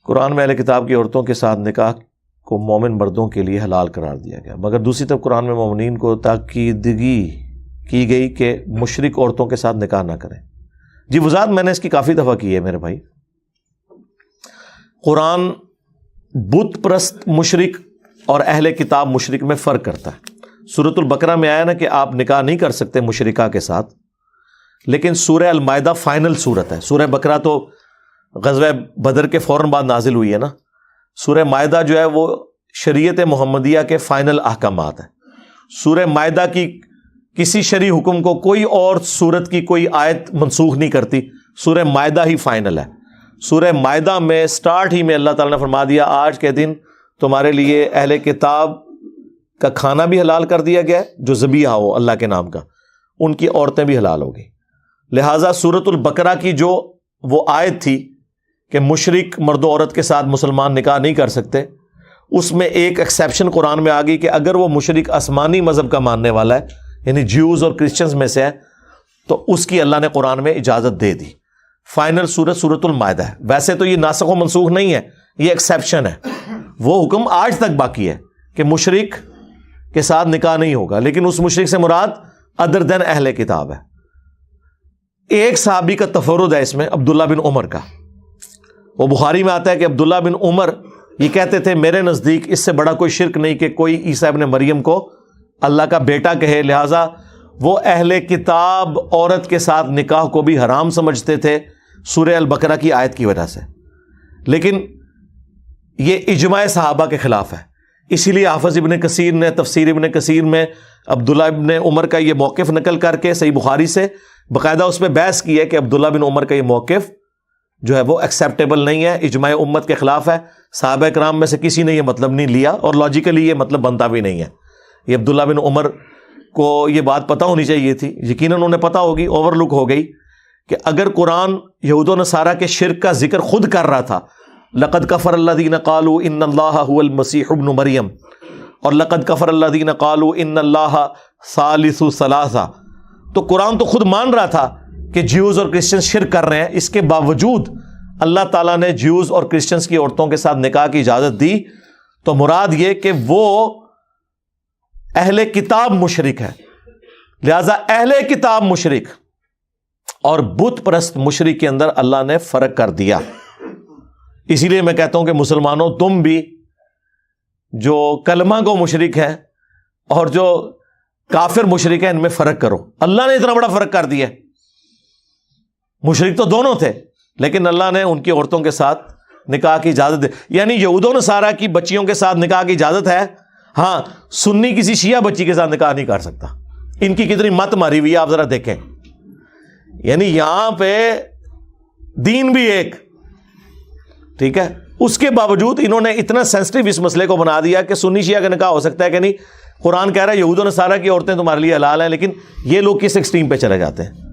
قرآن میں اہل کتاب کی عورتوں کے ساتھ نکاح کو مومن مردوں کے لیے حلال قرار دیا گیا، مگر دوسری طرف قرآن میں مومنین کو تاکیدگی کی گئی کہ مشرک عورتوں کے ساتھ نکاح نہ کریں۔ جی وضاحت میں نے اس کی کافی دفعہ کی ہے میرے بھائی۔ قرآن بت پرست مشرک اور اہل کتاب مشرک میں فرق کرتا ہے۔ سورۃ البقرہ میں آیا نا کہ آپ نکاح نہیں کر سکتے مشرکہ کے ساتھ، لیکن سورہ المائدہ فائنل سورت ہے۔ سورہ بقرہ تو غزوہ بدر کے فوراً بعد نازل ہوئی ہے نا، سورہ مائدہ جو ہے وہ شریعت محمدیہ کے فائنل احکامات ہیں۔ سورہ مائدہ کی کسی شرعی حکم کو کوئی اور سورت کی کوئی آیت منسوخ نہیں کرتی، سورہ مائدہ ہی فائنل ہے۔ سورہ مائدہ میں سٹارٹ ہی میں اللہ تعالیٰ نے فرما دیا آج کے دن تمہارے لیے اہل کتاب کا کھانا بھی حلال کر دیا گیا ہے، جو ذبیحہ ہو اللہ کے نام کا، ان کی عورتیں بھی حلال ہو گئی۔ لہٰذا سورۃ البقرہ کی جو وہ آیت تھی کہ مشرک مرد و عورت کے ساتھ مسلمان نکاح نہیں کر سکتے، اس میں ایک ایکسیپشن قرآن میں آ گئی کہ اگر وہ مشرک آسمانی مذہب کا ماننے والا ہے، یعنی جیوز اور کرسچنز میں سے ہے، تو اس کی اللہ نے قرآن میں اجازت دے دی۔ فائنل سورت سورۃ المائدہ ہے۔ ویسے تو یہ ناسخ و منسوخ نہیں ہے، یہ ایکسیپشن ہے۔ وہ حکم آج تک باقی ہے کہ مشرک کے ساتھ نکاح نہیں ہوگا، لیکن اس مشرک سے مراد ادر دین اہل کتاب ہے۔ ایک صحابی کا تفرد ہے اس میں، عبداللہ بن عمر کا۔ وہ بخاری میں آتا ہے کہ عبداللہ بن عمر یہ کہتے تھے میرے نزدیک اس سے بڑا کوئی شرک نہیں کہ کوئی عیسیٰ ابن مریم کو اللہ کا بیٹا کہے، لہٰذا وہ اہل کتاب عورت کے ساتھ نکاح کو بھی حرام سمجھتے تھے سورہ البقرہ کی آیت کی وجہ سے، لیکن یہ اجماع صحابہ کے خلاف ہے۔ اسی لیے حافظ ابن کثیر نے تفسیر ابن کثیر میں عبداللہ ابن عمر کا یہ موقف نقل کر کے صحیح بخاری سے باقاعدہ اس پہ بحث کی ہے کہ عبداللہ بن عمر کا یہ موقف جو ہے وہ ایکسیپٹیبل نہیں ہے، اجماع امت کے خلاف ہے۔ صحابہ کرام میں سے کسی نے یہ مطلب نہیں لیا اور لاجیکلی یہ مطلب بنتا بھی نہیں ہے۔ یہ عبداللہ بن عمر کو یہ بات پتہ ہونی چاہیے تھی، یقیناً انہیں پتہ ہوگی، اوور لک ہو گئی کہ اگر قرآن یہود و نصارہ کے شرک کا ذکر خود کر رہا تھا، لقد کفر الذین قالوا ان اللہ هو المسیح ابن مریم، اور لقد کفر الذین قالوا ان اللہ ثالث ثلاثہ، تو قرآن تو خود مان رہا تھا کہ جیوز اور کرسچنز شرک کر رہے ہیں، اس کے باوجود اللہ تعالیٰ نے جیوز اور کرسچنز کی عورتوں کے ساتھ نکاح کی اجازت دی، تو مراد یہ کہ وہ اہل کتاب مشرک ہے۔ لہذا اہل کتاب مشرک اور بت پرست مشرک کے اندر اللہ نے فرق کر دیا۔ اسی لیے میں کہتا ہوں کہ مسلمانوں تم بھی جو کلمہ کو مشرک ہے اور جو کافر مشرک ہے ان میں فرق کرو۔ اللہ نے اتنا بڑا فرق کر دیا، مشرک تو دونوں تھے لیکن اللہ نے ان کی عورتوں کے ساتھ نکاح کی اجازت دی۔ یعنی یہود و نصارہ کی بچیوں کے ساتھ نکاح کی اجازت ہے، ہاں سنی کسی شیعہ بچی کے ساتھ نکاح نہیں کر سکتا۔ ان کی کتنی مت ماری ہوئی ہے آپ ذرا دیکھیں، یعنی یہاں پہ دین بھی ایک، ٹھیک ہے، اس کے باوجود انہوں نے اتنا سینسٹیو اس مسئلے کو بنا دیا کہ سنی شیعہ کا نکاح ہو سکتا ہے کہ نہیں۔ قرآن کہہ رہا ہے یہود و نصارہ کی عورتیں تمہارے لیے حلال ہیں، لیکن یہ لوگ کس ایکسٹریم پہ چلے جاتے ہیں۔